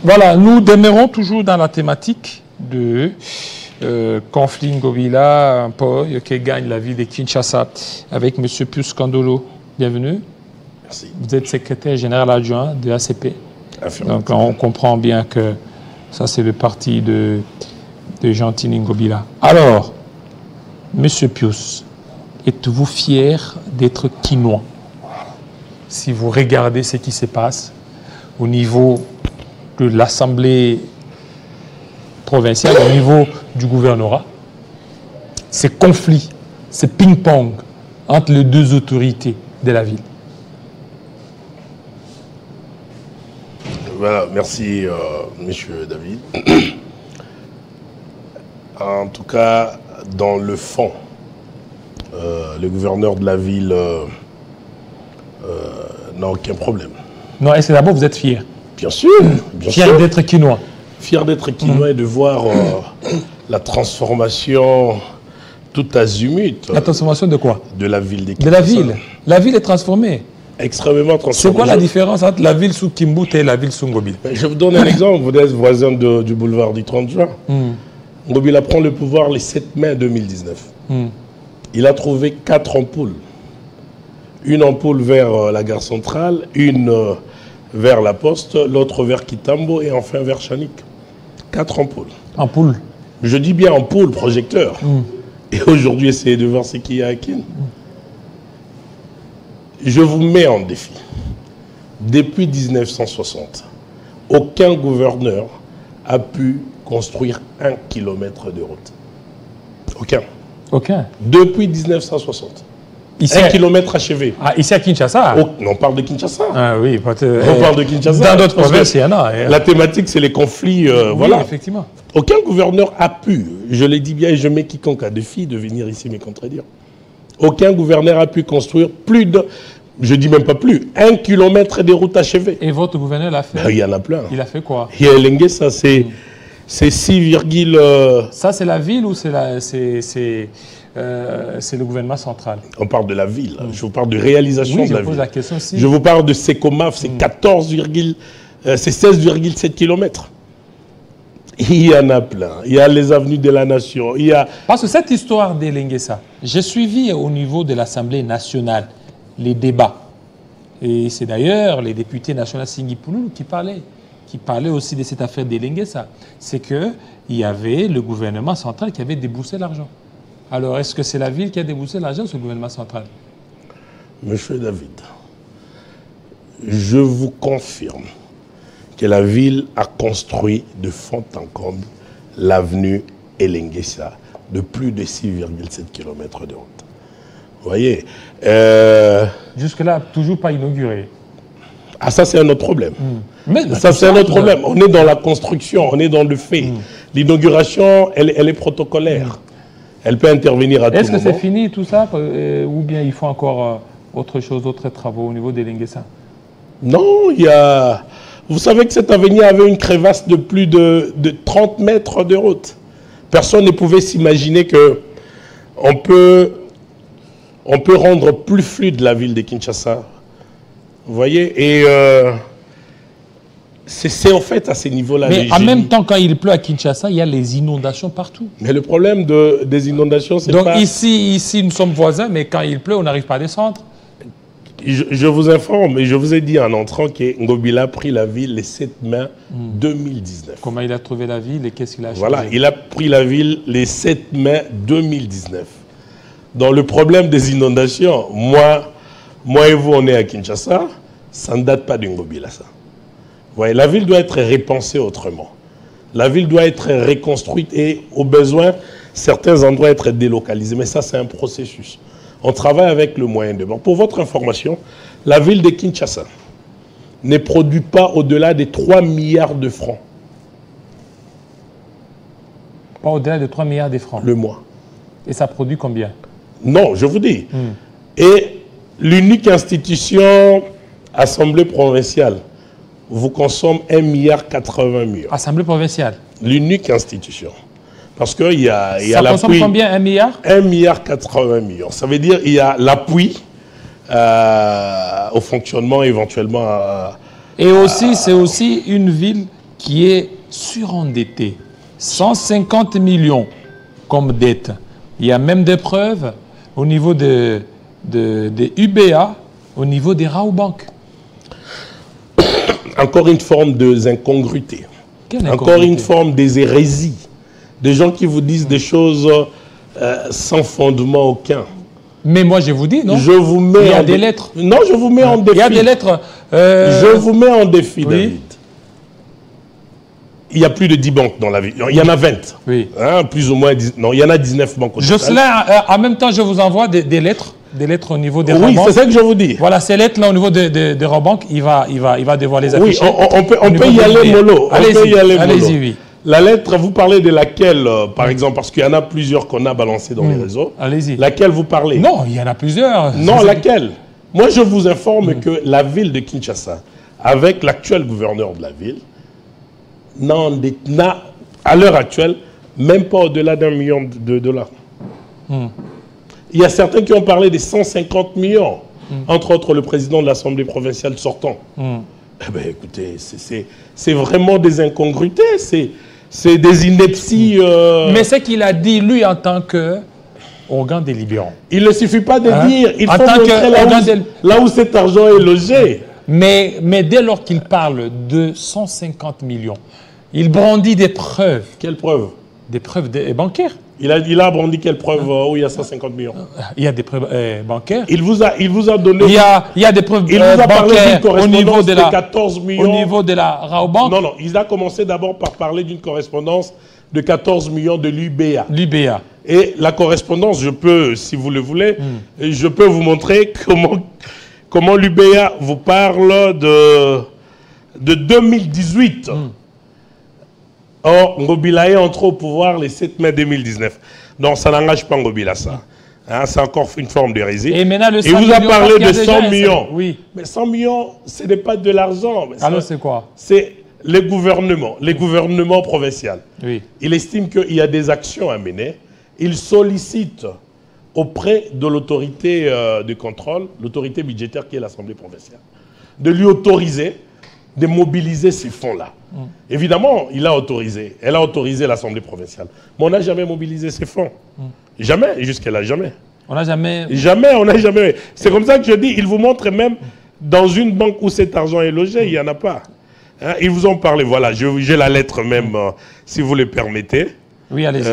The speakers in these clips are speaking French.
Voilà, nous demeurons toujours dans la thématique de conflit Ngobila, un peu qui gagne la ville de Kinshasa avec M. Pius Kandolo. Bienvenue. Merci. Vous êtes secrétaire général adjoint de ACP. Donc on comprend bien que ça c'est le parti de Jean-Tini Ngobila. Alors, M. Pius, êtes-vous fier d'être Kinois? Si vous regardez ce qui se passe au niveau de l'Assemblée provinciale, au niveau du gouvernorat, ces conflits, ces ping-pong entre les deux autorités de la ville. Voilà, merci Monsieur David. En tout cas, dans le fond, le gouverneur de la ville n'a aucun problème. Non, est-ce que d'abord vous êtes fier? Bien sûr, bien fier sûr. D'être Kinois. Fier d'être Kinois et de voir la transformation tout azimut. La transformation de quoi? De la ville des De la ville. La ville est transformée. Extrêmement transformée. C'est quoi la différence entre la ville sous Kimbut et la ville sous Ngobila? Je vous donne un exemple. Vous êtes voisin du boulevard du 30 juin. Ngobila prend le pouvoir le 7 mai 2019. Il a trouvé 4 ampoules. Une ampoule vers la gare centrale, une vers la poste, l'autre vers Kitambo et enfin vers Chanik. 4 ampoules. Ampoules? Je dis bien ampoules, projecteurs. Et aujourd'hui, essayez de voir ce qu'il y a à Kin. Je vous mets en défi. Depuis 1960, aucun gouverneur a pu construire 1 kilomètre de route. Aucun. Aucun. Depuis 1960. Ici, 1 kilomètre achevé. Ah, ici à Kinshasa? Non, on parle de Kinshasa. Ah oui, on parle de Kinshasa. Dans d'autres provinces, il y en a. La thématique, c'est les conflits. Oui, voilà. Effectivement. Aucun gouverneur a pu, je l'ai dit bien et je mets quiconque a défi de venir ici me contredire. Aucun gouverneur a pu construire plus de, je dis même pas plus, 1 kilomètre de routes achevées. Et votre gouverneur l'a fait? Il y en a plein. Il a fait quoi? Il y a Elengue, ça c'est 6, ça c'est la ville ou c'est le gouvernement central? On parle de la ville. Je vous parle de réalisation oui, de la ville. Je pose la question aussi. Je vous parle de Secomaf, c'est 16,7 km. Il y en a plein. Il y a les avenues de la nation. Il y a... Parce que cette histoire d'Elenguessa, j'ai suivi au niveau de l'Assemblée nationale les débats. Et c'est d'ailleurs les députés nationaux Singipulu qui parlaient aussi de cette affaire d'Elenguessa. C'est qu'il y avait le gouvernement central qui avait déboursé l'argent. Alors, est-ce que c'est la ville qui a déboursé l'argent ou c'est le gouvernement central? Monsieur David, je vous confirme que la ville a construit de fond en comble l'avenue Elenguessa de plus de 6,7 km de route. Vous voyez jusque-là, toujours pas inauguré. Ah, ça, c'est un autre problème. Mais ça, c'est un autre problème. On est dans la construction, on est dans le fait. L'inauguration, elle est protocolaire. Elle peut intervenir à tout moment. Est-ce que c'est fini tout ça ou bien il faut encore autre chose, d'autres travaux au niveau d'Elenguessa? Non, il y a... Vous savez que cette avenue avait une crevasse de plus de 30 mètres de route. Personne ne pouvait s'imaginer qu'on peut rendre plus fluide la ville de Kinshasa. Vous voyez? Et c'est en fait à ces niveaux-là. Mais en même temps, quand il pleut à Kinshasa, il y a les inondations partout. Mais le problème des inondations, c'est pas... Donc ici, nous sommes voisins, mais quand il pleut, on n'arrive pas à descendre. Je vous informe, et je vous ai dit en entrant que Ngobila a pris la ville le 7 mai 2019. Comment il a trouvé la ville et qu'est-ce qu'il a changé? Voilà, il a pris la ville le 7 mai 2019. Dans le problème des inondations, moi et vous, on est à Kinshasa, ça ne date pas de Ngobila, ça. Vous voyez, la ville doit être repensée autrement. La ville doit être reconstruite et, au besoin, certains endroits être délocalisés. Mais ça, c'est un processus. On travaille avec le moyen de bord. Pour votre information, la ville de Kinshasa ne produit pas au-delà de 3 milliards de francs. Pas au-delà de 3 milliards de francs. Le mois. Et ça produit combien? Non, je vous dis. Et l'unique institution, Assemblée provinciale, vous consomme 1,80 milliard. Assemblée provinciale? L'unique institution. Parce qu'il y a l'appui. Ça consomme combien? 1 milliard? 1,80 milliard. Ça veut dire qu'il y a l'appui au fonctionnement éventuellement. Et aussi, c'est aussi une ville qui est surendetté, 150 millions comme dette. Il y a même des preuves au niveau des UBA, au niveau des Rabobank. Encore une forme d'incongruité. Encore une forme des hérésies. Des gens qui vous disent des choses sans fondement aucun. Mais moi, je vous dis, non? Je vous mets il y a des lettres. Non, je vous mets en défi. Il y a des lettres. Je vous mets en défi, oui. David. Il y a plus de 10 banques dans la ville. Il y en a 20. Oui. Hein, plus ou moins 10. Non, il y en a 19 banques au total. Jocelyn, en même temps, je vous envoie des lettres. Des lettres au niveau des Rabobank. Oui, c'est ça que je vous dis. Voilà, ces lettres-là au niveau des Rabobank, il va devoir les afficher. Oui, on peut y aller mollo. Allez-y, oui. La lettre, vous parlez de laquelle, par exemple, parce qu'il y en a plusieurs qu'on a balancées dans les réseaux. Allez-y. Laquelle vous parlez? Non, il y en a plusieurs. Non, laquelle? Moi, je vous informe que la ville de Kinshasa, avec l'actuel gouverneur de la ville, n'a, à l'heure actuelle, même pas au-delà d'1 million de dollars. Il y a certains qui ont parlé des 150 millions, entre autres le président de l'Assemblée provinciale sortant. Eh bien, écoutez, c'est vraiment des incongruités, c'est des inepties. Mais c'est qu'il a dit, lui, en tant qu'organe délibérant. Il ne suffit pas de dire, il faut montrer là où cet argent est logé. Mais dès lors qu'il parle de 150 millions, il brandit des preuves. Quelles preuves? Des preuves bancaires. Il a brandi quelle preuve où il y a 150 millions? Il y a des preuves bancaires. Il vous a donné... Il y a des preuves bancaires au niveau de la 14 millions. Au niveau de la Rabobank. Non, il a commencé d'abord par parler d'une correspondance de 14 millions de l'UBA. L'UBA. Et la correspondance, je peux, si vous le voulez, je peux vous montrer comment l'UBA vous parle de 2018. Or, Ngobila est entré au pouvoir le 7 mai 2019. Donc, ça n'engage pas Ngobila, ça. Hein, c'est encore une forme d'hérésie. Et maintenant, le 100 il vous a millions, parlé de 100 millions. Oui. Mais 100 millions, ce n'est pas de l'argent. Alors, c'est quoi? C'est les gouvernements provinciaux. Oui. Il estime qu'il y a des actions à mener. Il sollicite auprès de l'autorité de contrôle, l'autorité budgétaire qui est l'Assemblée provinciale, de lui autoriser de mobiliser ces fonds-là. Évidemment, elle a autorisé l'Assemblée provinciale. Mais on n'a jamais mobilisé ces fonds. Jamais, jusqu'à là, jamais. On n'a jamais... Jamais, on n'a jamais. C'est comme ça que je dis, ils vous montrent même dans une banque où cet argent est logé, il n'y en a pas. Hein, ils vous ont parlé, voilà, j'ai la lettre même, si vous le permettez. Oui, allez-y.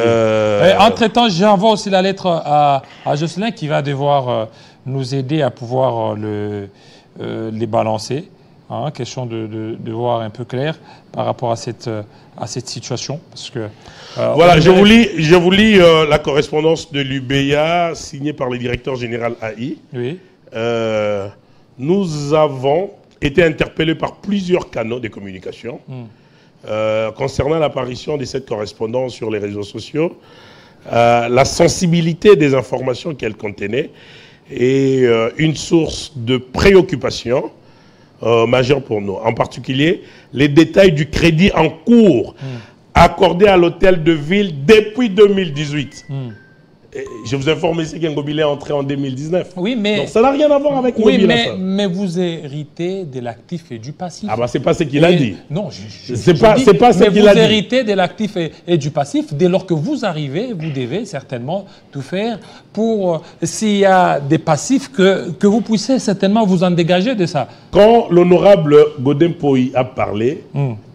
Entre-temps, j'envoie aussi la lettre à Jocelyn qui va devoir nous aider à pouvoir les balancer. Hein, question de voir un peu clair par rapport à cette situation. Parce que, voilà, je vous lis la correspondance de l'UBA signée par le directeur général AI. Oui. Nous avons été interpellés par plusieurs canaux de communication concernant l'apparition de cette correspondance sur les réseaux sociaux, la sensibilité des informations qu'elle contenait et une source de préoccupation majeur pour nous. En particulier, les détails du crédit en cours accordé à l'hôtel de ville depuis 2018. Et je vous informe ici qu'Ngobila est entré en 2019. Oui, mais... Donc ça n'a rien à voir avec Ngobila. Oui, mais vous héritez de l'actif et du passif. Ah bah c'est pas ce qu'il a dit. Non, c'est pas ce qu'il a dit. Mais vous héritez de l'actif et du passif. Dès lors que vous arrivez, vous devez certainement tout faire pour, s'il y a des passifs, que vous puissiez certainement vous en dégager de ça. Quand l'honorable Godem Poï a parlé,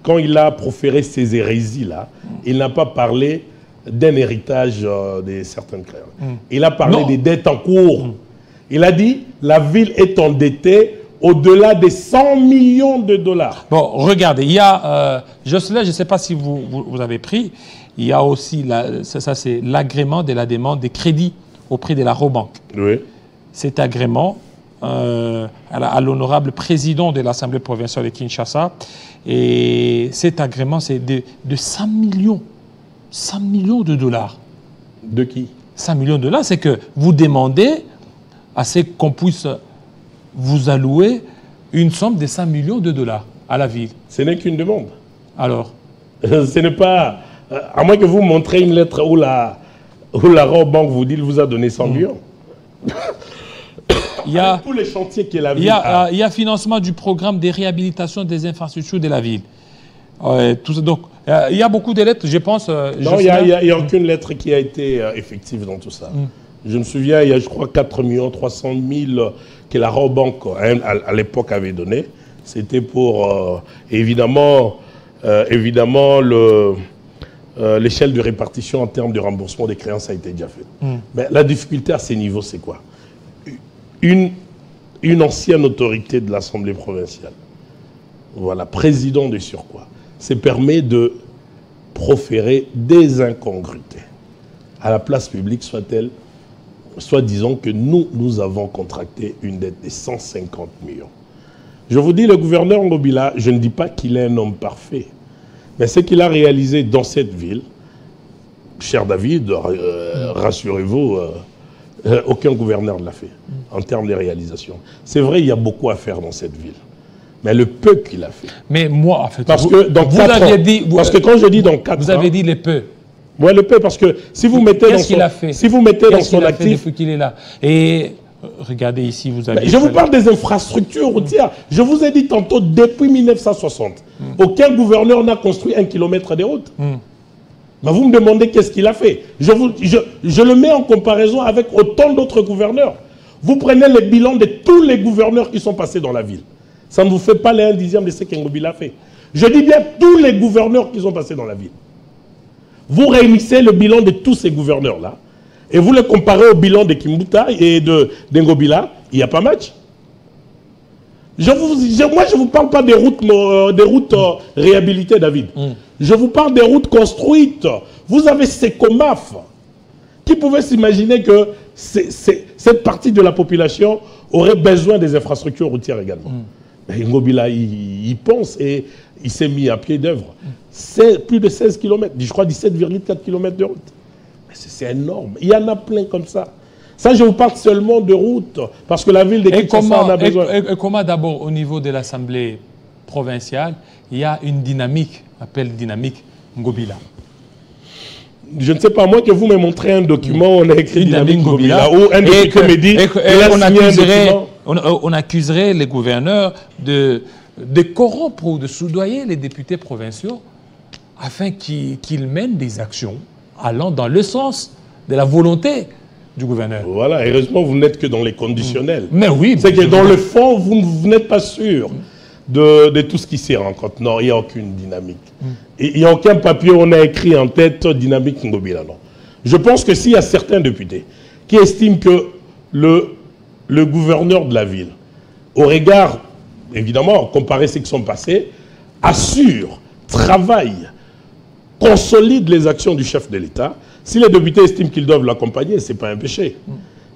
quand il a proféré ces hérésies-là, il n'a pas parlé d'un héritage de certaines créances. Il a parlé des dettes en cours. Il a dit la ville est endettée au-delà des 100 millions de dollars. Bon, regardez, il y a, Jocelyn, je ne sais pas si vous avez pris, il y a aussi, ça c'est l'agrément de la demande des crédits auprès de la Rabobank. Oui. Cet agrément à l'honorable président de l'Assemblée provinciale de Kinshasa, et cet agrément c'est de 100 millions. 100 millions de dollars. De qui? 100 millions de dollars, c'est que vous demandez à ce qu'on puisse vous allouer une somme de 100 millions de dollars à la ville. Ce n'est qu'une demande. Alors ce n'est pas... à moins que vous montrez une lettre où la Rabobank vous dit qu'il vous a donné 100 millions. Il y a tous les chantiers que la ville il y a financement du programme de réhabilitation des infrastructures de la ville. Donc, il y a beaucoup de lettres, je pense. Non, il n'y a aucune lettre qui a été effective dans tout ça. Je me souviens, il y a, je crois, 4 300 000 que la Rabobank, à l'époque, avait donné. C'était pour, évidemment, l'échelle de répartition en termes de remboursement des créances a été déjà faite. Mais la difficulté à ces niveaux, c'est quoi? Une ancienne autorité de l'Assemblée provinciale, voilà, président de surcroît, se permet de proférer des incongruités à la place publique, soit disons que nous avons contracté une dette de 150 millions. Je vous dis, le gouverneur Ngobila, je ne dis pas qu'il est un homme parfait, mais ce qu'il a réalisé dans cette ville, cher David, rassurez-vous, aucun gouverneur ne l'a fait en termes de réalisation. C'est vrai, il y a beaucoup à faire dans cette ville. Mais le peu qu'il a fait. Mais moi, en fait, parce que dans vous aviez dit... Parce que quand je dis dans 4 ans... Vous avez dit les peu. Oui, le peu, parce que si vous mettez dans son... Si vous mettez dans son actif... Depuis qu'il est là. Et regardez ici, vous avez... Je vous parle des infrastructures routières. Je vous ai dit tantôt, depuis 1960, aucun gouverneur n'a construit 1 kilomètre de route. Mais vous me demandez qu'est-ce qu'il a fait. Je le mets en comparaison avec autant d'autres gouverneurs. Vous prenez le bilan de tous les gouverneurs qui sont passés dans la ville. Ça ne vous fait pas les 1/10 de ce qu'Ngobila a fait. Je dis bien tous les gouverneurs qui sont passés dans la ville. Vous réunissez le bilan de tous ces gouverneurs-là et vous le comparez au bilan de Kimbuta et d'Ngobila, il n'y a pas match. Moi, je ne vous parle pas des routes réhabilitées, David. Je vous parle des routes construites. Vous avez ces COMAF. Qui pouvait s'imaginer que cette partie de la population aurait besoin des infrastructures routières également? Ngobila, il pense et il s'est mis à pied d'œuvre. C'est plus de 16 km, je crois 17,4 km de route. C'est énorme. Il y en a plein comme ça. Ça, je vous parle seulement de route, parce que la ville de Kinshasa en a besoin. Et comment d'abord, au niveau de l'Assemblée provinciale, il y a une dynamique, appelle dynamique Ngobila? Je ne sais pas, moi que vous me montrez un document où on a écrit dynamique Ngobila, ou un député me dit, on accuserait les gouverneurs de corrompre ou de soudoyer les députés provinciaux afin qu'ils mènent des actions allant dans le sens de la volonté du gouverneur. Voilà, heureusement, vous n'êtes que dans les conditionnels. Mais oui. C'est que dans le fond, vous n'êtes pas sûr de tout ce qui s'y rencontre. Non, il n'y a aucune dynamique. Il n'y a aucun papier où on a écrit en tête dynamique Ngobila. Non. Je pense que s'il y a certains députés qui estiment que le gouverneur de la ville, au regard, évidemment, comparé à ce qui sont passés, assure, travaille, consolide les actions du chef de l'État. Si les députés estiment qu'ils doivent l'accompagner, ce n'est pas un péché.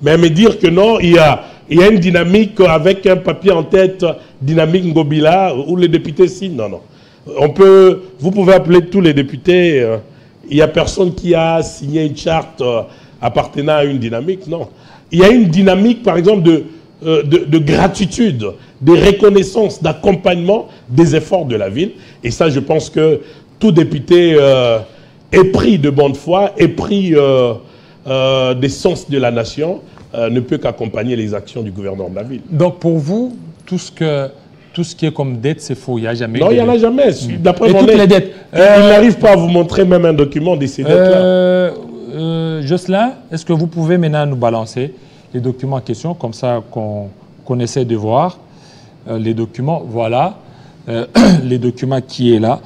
Mais me dire que non, il y a une dynamique avec un papier en tête, dynamique Ngobila, où les députés signent, non, non. Vous pouvez appeler tous les députés, il n'y a personne qui a signé une charte appartenant à une dynamique, non. Il y a une dynamique, par exemple, de gratitude, de reconnaissance, d'accompagnement des efforts de la ville. Et ça, je pense que tout député épris de bonne foi, épris des sens de la nation, ne peut qu'accompagner les actions du gouverneur de la ville. Donc pour vous, tout ce qui est comme dette, c'est faux. Il n'y a jamais. Non, il n'y en a jamais. D'après toutes les dettes. Il n'arrive pas à vous montrer même un document de ces dettes-là. Jocelyn, est-ce que vous pouvez maintenant nous balancer les documents en question, comme ça qu'on essaie de voir les documents. Voilà, les documents qui est là.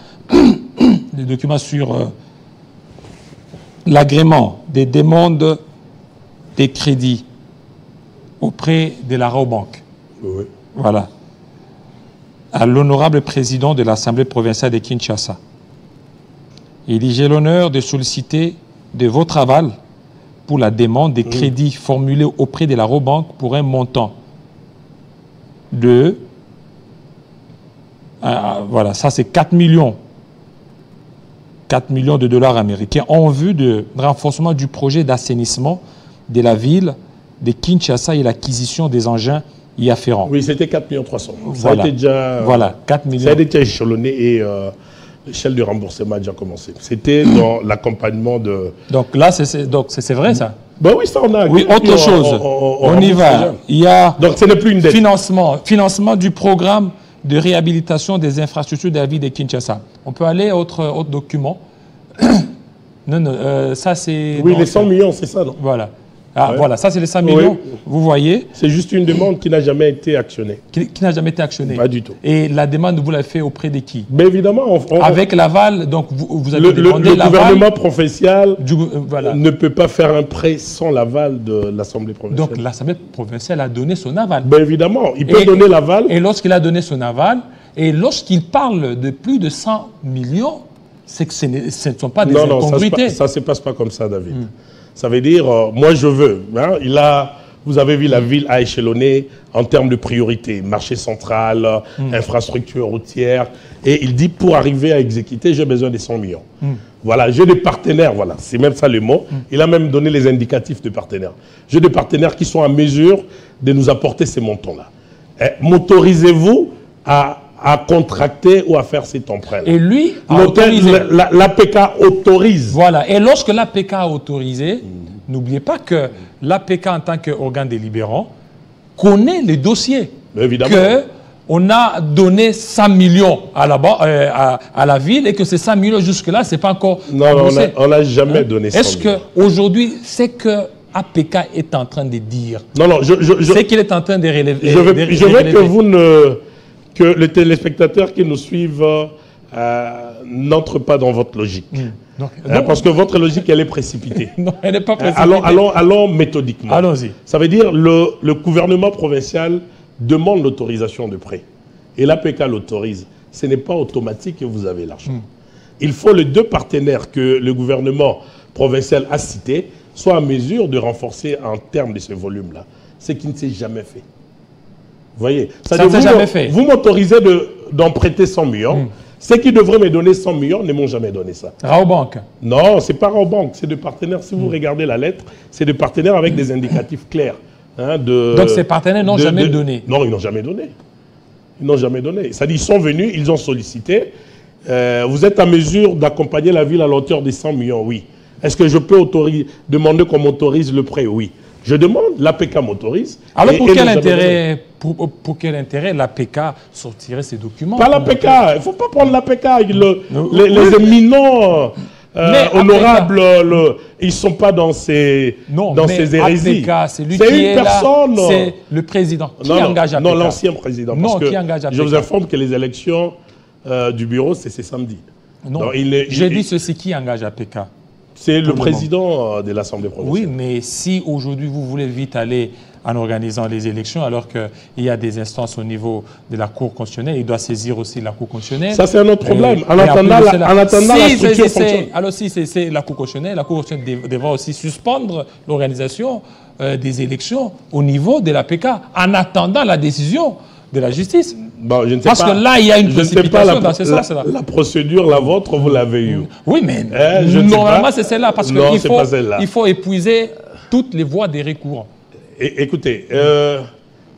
Les documents sur l'agrément des demandes des crédits auprès de la Rabobank. Oui. Voilà. À l'honorable président de l'Assemblée provinciale de Kinshasa. Il dit: j'ai l'honneur de solliciter de votre aval pour la demande des crédits formulés auprès de la Rabobank pour un montant de... voilà, ça c'est 4 millions de dollars américains en vue de renforcement du projet d'assainissement de la ville de Kinshasa et l'acquisition des engins y afférents. Oui, c'était 4 300 000. Voilà. Ça a été déjà... Voilà, 4 millions. Ça a été déjà échelonné et l'échelle de remboursement a déjà commencé. C'était dans l'accompagnement de... Donc là, c'est vrai ça? Ben oui, ça on a... Oui, autre chose. On y va. Il y a... Donc ce n'est plus une dette. Financement du programme de réhabilitation des infrastructures de la ville de Kinshasa. On peut aller à autre document. Non, ça c'est... Oui, les 100 millions, c'est ça, non? Voilà. Ah, ouais. Voilà, ça c'est les 100 millions, vous voyez. C'est juste une demande qui n'a jamais été actionnée. Qui n'a jamais été actionnée. Pas du tout. Et la demande, vous l'avez fait auprès de qui? Mais évidemment, avec l'aval, donc vous avez demandé le l'aval. Le gouvernement provincial voilà. ne peut pas faire un prêt sans l'aval de l'Assemblée provinciale. Donc l'Assemblée provinciale a donné son aval. Ben évidemment, il peut donner l'aval. Et lorsqu'il a donné son aval, et lorsqu'il parle de plus de 100 millions, c'est que ce ne sont pas des incongruités. Non, ça ne se passe pas comme ça, David. Ça veut dire, moi je veux. Hein, vous avez vu la ville à échelonner en termes de priorité. Marché central, infrastructure routière. Et il dit, pour arriver à exécuter, j'ai besoin des 100 millions. Voilà, j'ai des partenaires, voilà, c'est même ça le mot. Il a même donné les indicatifs de partenaires. J'ai des partenaires qui sont en mesure de nous apporter ces montants-là. M'autorisez-vous à contracter ou à faire cet emprunt. Et lui a autorisé. L'APK autorise. Voilà. Et lorsque l'APK a autorisé, n'oubliez pas que l'APK, en tant qu'organe délibérant, connaît les dossiers. Évidemment. On a donné 100 millions à la ville et que ces 100 millions jusque-là, ce n'est pas encore... Non, on n'a jamais donné 100 millions. Est-ce qu'aujourd'hui, c'est que APK est en train de dire... Non, c'est qu'il est en train de relever... Je veux que vous ne... que les téléspectateurs qui nous suivent n'entrent pas dans votre logique. Parce que votre logique, elle est précipitée. Non, elle n'est pas précipitée. Allons méthodiquement. Allons-y. Ça veut dire le gouvernement provincial demande l'autorisation de prêt. Et l'APK l'autorise. Ce n'est pas automatique que vous avez l'argent. Il faut les deux partenaires que le gouvernement provincial a cités soient en mesure de renforcer en termes de ce volume-là. Ce qui ne s'est jamais fait. Vous voyez, ça ne s'est jamais fait. Vous m'autorisez d'en prêter 100 millions. Ceux qui devraient me donner 100 millions ne m'ont jamais donné ça. Raobank? Non, ce n'est pas Raobank, c'est des partenaires. Si vous regardez la lettre, c'est des partenaires avec des indicatifs clairs. Hein, donc ces partenaires n'ont jamais donné? Non, ils n'ont jamais donné. Ils n'ont jamais donné. C'est-à-dire, ils sont venus, ils ont sollicité. Vous êtes en mesure d'accompagner la ville à l'auteur des 100 millions? Oui. Est-ce que je peux demander qu'on m'autorise le prêt? Oui. Je demande, l'APK m'autorise. Alors pour quel intérêt l'APK sortirait ces documents? Pas l'APK, il ne faut pas prendre l'APK. Les éminents honorables, ils ne sont pas dans ces hérésies. C'est lui qui est personne. C'est le président. Qui engage APK? Non, l'ancien président. Non, qui engage APK? Je vous informe que les élections du bureau, c'est samedi. Non, j'ai dit ceci, qui engage APK? C'est le président de l'Assemblée provinciale. Oui, mais si aujourd'hui vous voulez vite aller en organisant les élections, alors qu'il y a des instances au niveau de la Cour constitutionnelle, il doit saisir aussi la Cour constitutionnelle. Ça, c'est un autre problème. En attendant, la structure fonctionne. Alors si c'est la Cour constitutionnelle devra aussi suspendre l'organisation des élections au niveau de l'APK, en attendant la décision de la justice. Bon, je ne sais Parce pas, que là, il y a une précipitation dans ce sens-là. La procédure, la vôtre, vous l'avez eue. Oui, mais normalement, c'est celle-là. Parce qu'il faut épuiser toutes les voies des recours. Écoutez,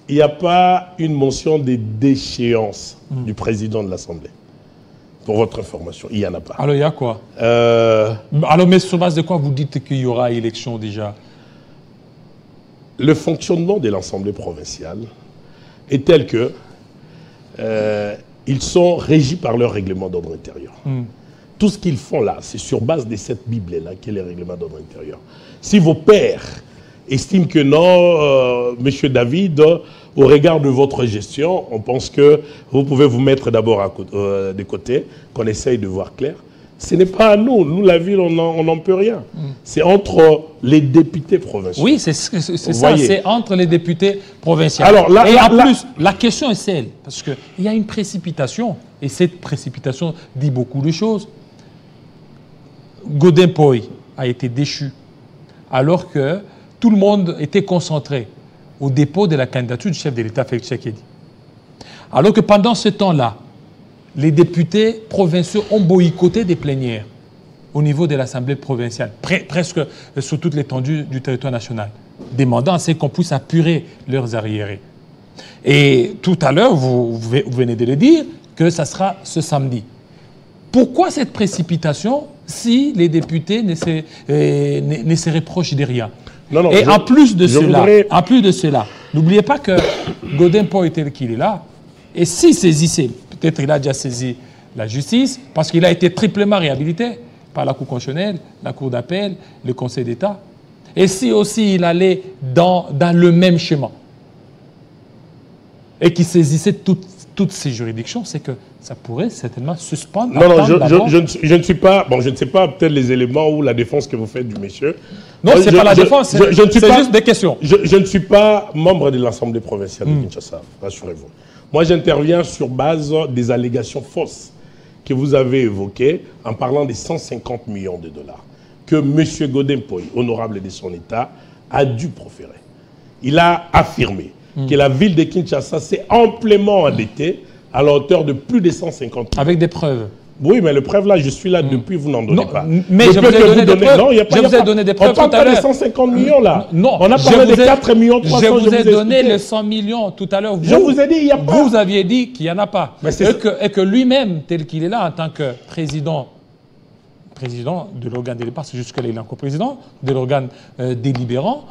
il n'y a pas une mention des déchéances du président de l'Assemblée. Pour votre information, il n'y en a pas. Alors, il y a quoi? Alors, mais sur base de quoi vous dites qu'il y aura élection déjà? Le fonctionnement de l'Assemblée provinciale est tel que ils sont régis par leur règlement d'ordre intérieur. Tout ce qu'ils font là, c'est sur base de cette Bible-là qui est le règlement d'ordre intérieur. Si vos pères estiment que non, Monsieur David, au regard de votre gestion, on pense que vous pouvez vous mettre d'abord de côté, qu'on essaye de voir clair. Ce n'est pas à nous. Nous, la ville, on n'en peut rien. C'est entre les députés provinciaux. Oui, c'est ça. C'est entre les députés provinciaux. Alors, plus, la question est celle, parce qu'il y a une précipitation, et cette précipitation dit beaucoup de choses. Godin Poy a été déchu, alors que tout le monde était concentré au dépôt de la candidature du chef de l'État, Félix Tshisekedi. Alors que pendant ce temps-là, les députés provinciaux ont boycotté des plénières au niveau de l'Assemblée provinciale, presque sur toute l'étendue du territoire national, demandant à ce qu'on puisse apurer leurs arriérés. Et tout à l'heure, vous venez de le dire, que ça sera ce samedi. Pourquoi cette précipitation si les députés ne se reprochent de rien? Et en plus de cela, n'oubliez pas que Godin Poy tel qu'il est là, Et s'il saisissait, peut-être il a déjà saisi la justice, parce qu'il a été triplement réhabilité par la Cour constitutionnelle, la Cour d'appel, le Conseil d'État. Et si aussi il allait dans le même schéma et qu'il saisissait toutes ces juridictions, c'est que ça pourrait certainement suspendre. Non, je ne suis pas... Bon, je ne sais pas peut-être les éléments ou la défense que vous faites du monsieur. Non, ce n'est pas la défense, c'est juste des questions. Je ne suis pas membre de l'Assemblée provinciale de Kinshasa, rassurez-vous. Moi, j'interviens sur base des allégations fausses que vous avez évoquées en parlant des 150 millions de dollars que M. Godin Poy, honorable de son État, a dû proférer. Il a affirmé que la ville de Kinshasa s'est amplement endettée à la hauteur de plus de 150 millions. Avec des preuves. Oui, mais le preuve là, je suis là depuis, vous n'en donnez pas. Mais je vous ai donné des preuves. Non, je vous ai donné des preuves tout à l'heure. On parle pas des 150 millions là. Non. On a parlé des 4 millions 300. Je vous ai donné les 100 millions tout à l'heure. Je vous ai dit, il n'y a pas. Vous aviez dit qu'il n'y en a pas. Et que lui-même, tel qu'il est là, en tant que président de l'organe délibérant, parce que jusque-là, il est encore président, de l'organe délibérant.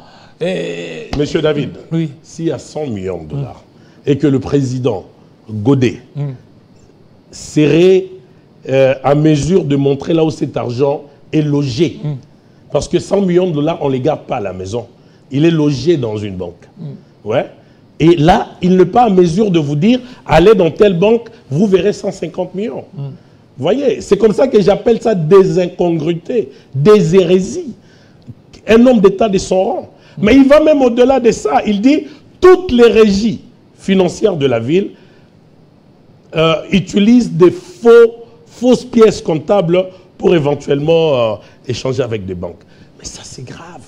Monsieur David, oui. S'il y a 100 millions de dollars et que le président Godet serait à mesure de montrer là où cet argent est logé. Parce que 100 millions de dollars, on ne les garde pas à la maison. Il est logé dans une banque. Ouais. Et là, il n'est pas à mesure de vous dire, allez dans telle banque, vous verrez 150 millions. Vous voyez, c'est comme ça que j'appelle ça des incongruités, des hérésies. Un homme d'État de son rang. Mais il va même au-delà de ça. Il dit, toutes les régies financières de la ville utilisent des fausses pièces comptables pour éventuellement échanger avec des banques. Mais ça, c'est grave.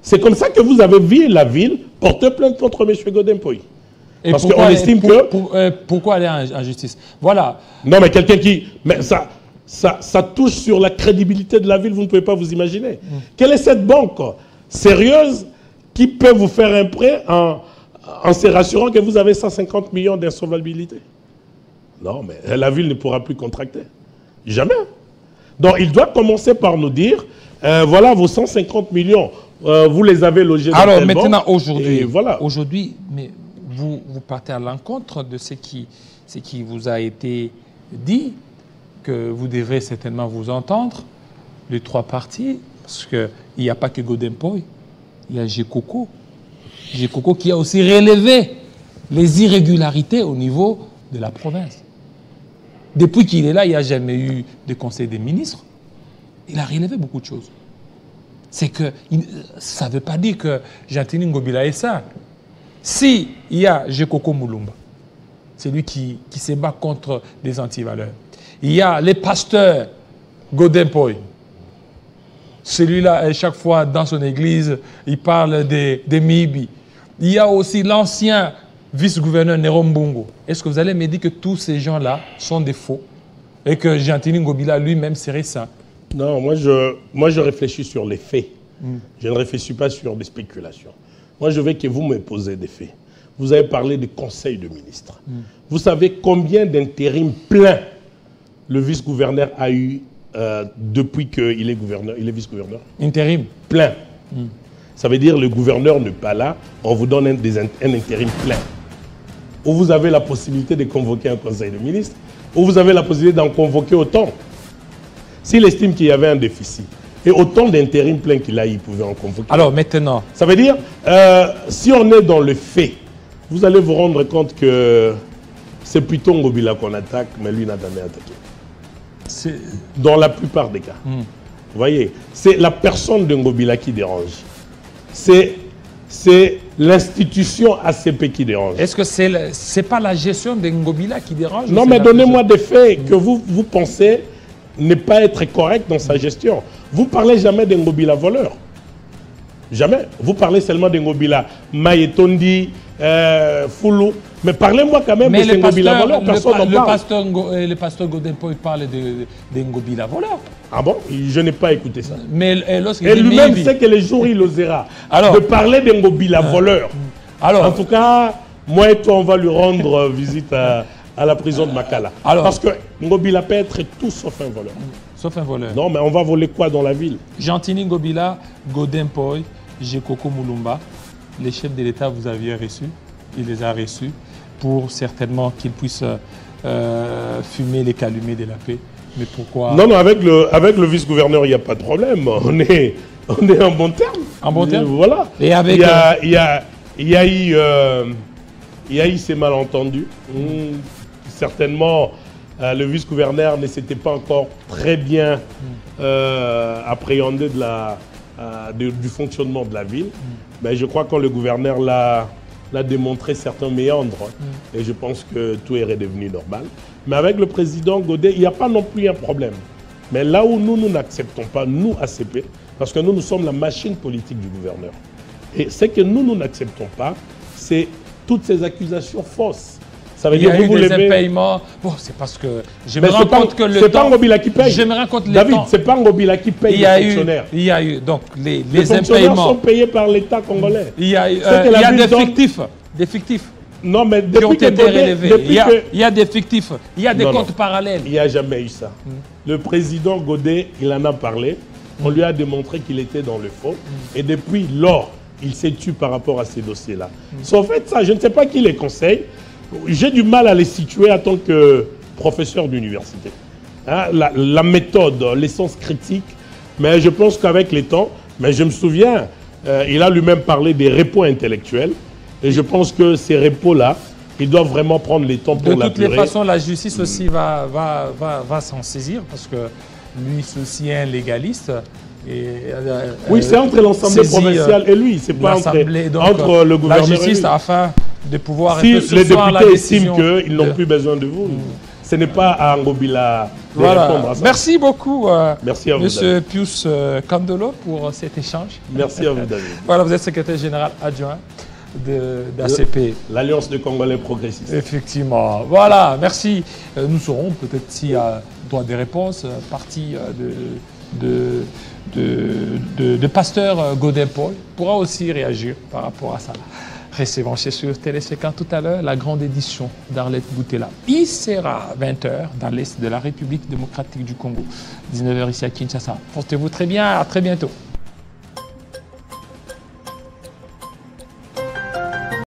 C'est comme ça que vous avez vu la ville porter plainte contre M. Godin Poy. Parce qu'on estime que... pourquoi aller en justice? Voilà. Non, mais quelqu'un qui... Mais ça touche sur la crédibilité de la ville, vous ne pouvez pas vous imaginer. Quelle est cette banque sérieuse qui peut vous faire un prêt en se rassurant que vous avez 150 millions d'insolvabilité? Non, mais la ville ne pourra plus contracter. Jamais. Donc, il doit commencer par nous dire, voilà vos 150 millions, vous les avez logés dans alors, telle banque. maintenant, aujourd'hui, voilà. Aujourd'hui, mais vous partez à l'encontre de ce qui vous a été dit, que vous devrez certainement vous entendre, les trois parties, parce qu'il n'y a pas que Godin Poy, il y a Gekoko. Gekoko qui a aussi relevé les irrégularités au niveau de la province. Depuis qu'il est là, il n'y a jamais eu de conseil des ministres. Il a relevé beaucoup de choses. C'est que ça ne veut pas dire que Jean-Tini Ngobila est ça. Si il y a Gekoko Mulumba, c'est lui qui se bat contre des antivaleurs. Il y a les pasteurs Godin Poy. Celui-là, à chaque fois dans son église, il parle des Mibi. Il y a aussi l'ancien vice-gouverneur Nero Mbungo. Est-ce que vous allez me dire que tous ces gens-là sont des faux et que Jean-Tini Ngobila lui-même serait ça? Non, moi je réfléchis sur les faits. Je ne réfléchis pas sur des spéculations. Moi je veux que vous me posez des faits. Vous avez parlé du conseil de ministres. Vous savez combien d'intérim pleins le vice-gouverneur a eu depuis qu'il est gouverneur, il est vice-gouverneur? Intérim. Plein. Ça veut dire le gouverneur n'est pas là, on vous donne un intérim plein. Où vous avez la possibilité de convoquer un conseil de ministres, où vous avez la possibilité d'en convoquer autant. S'il estime qu'il y avait un déficit, et autant d'intérim plein qu'il a, il pouvait en convoquer. Alors maintenant... Ça veut dire, si on est dans le fait, vous allez vous rendre compte que c'est plutôt Ngobila qu'on attaque, mais lui n'a jamais attaqué. Dans la plupart des cas. Vous voyez, c'est la personne de Ngobila qui dérange. C'est l'institution ACP qui dérange. Est-ce que c'est pas la gestion de Ngobila qui dérange? Non, mais donnez-moi des faits que vous pensez ne pas être correct dans sa gestion. Vous ne parlez jamais de Ngobila voleur. Jamais. Vous parlez seulement de Ngobila Mayetondi, Foulou. Mais parlez-moi quand même de Ngobila voleur. Personne n'en parle. Le pasteur Godin Poy parle de Ngobila voleur. Ah bon? Je n'ai pas écouté ça. Mais et lui-même sait que le jour il osera de parler de Ngobila voleur. Alors, en tout cas, moi et toi, on va lui rendre visite à la prison de Makala. Parce que Ngobila peut être tout sauf un voleur. Sauf un voleur. Non, mais on va voler quoi dans la ville? Jean-Tini Ngobila, Godin Poy, Gekoko Mulumba, les chefs de l'État vous aviez reçus, il les a reçus. pour certainement qu'il puisse fumer les calumets de la paix. Mais pourquoi? Non, non, avec le vice-gouverneur, il n'y a pas de problème. On est en bon terme. En bon terme. Voilà. Et avec il y a eu ces malentendus. Certainement, le vice-gouverneur ne s'était pas encore très bien appréhendé du fonctionnement de la ville. Mais je crois que le gouverneur l'a démontré certains méandres. Et je pense que tout est redevenu normal. Mais avec le président Godé, il n'y a pas non plus un problème. Mais là où nous n'acceptons pas, nous, ACP, parce que nous sommes la machine politique du gouverneur. Et ce que nous n'acceptons pas, c'est toutes ces accusations fausses. Ça veut dire que vous des impayements. Bon, c'est parce que je me rends compte que le temps... C'est pas Ngobila qui paye. Je me rends compte David, c'est pas Ngobila qui paye les fonctionnaires. Il y a eu, donc, les fonctionnaires sont payés par l'État congolais. Il y a des fictifs. Non, mais qui ont été relevés. Il y a des fictifs. Il y a des comptes parallèles. Il n'y a jamais eu ça. Le président Godé, il en a parlé. On lui a démontré qu'il était dans le faux. Et depuis lors, il s'est tué par rapport à ces dossiers-là. En fait, ça, je ne sais pas qui les conseille. J'ai du mal à les situer en tant que professeur d'université. Hein, la méthode, l'essence critique. Mais je pense qu'avec les temps, mais je me souviens, il a lui-même parlé des repos intellectuels. Et je pense que ces repos-là, ils doivent vraiment prendre les temps pour l'apurer. De toutes les façons, la justice aussi va s'en saisir parce que lui, c'est aussi un légaliste. Oui, c'est entre l'Assemblée provinciale et lui. C'est pas entre le gouverneur la justice et lui. Afin de pouvoir si les députés estiment qu'ils n'ont plus besoin de vous, ce n'est pas à Ngobila de répondre à ça. Merci beaucoup, merci à vous, M. Pius Kandolo, pour cet échange. Merci à vous, David. Voilà, vous êtes secrétaire général adjoint d'ACP. L'Alliance de Congolais progressistes. Effectivement. Voilà, merci. Nous saurons peut-être s'il y a des réponses partie de Pasteur Godin-Paul pourra aussi réagir par rapport à ça. Restez branchés sur Télé50 tout à l'heure, la grande édition d'Arlette Boutella. Il sera 20h dans l'Est de la République démocratique du Congo, 19h ici à Kinshasa. Portez-vous très bien, à très bientôt.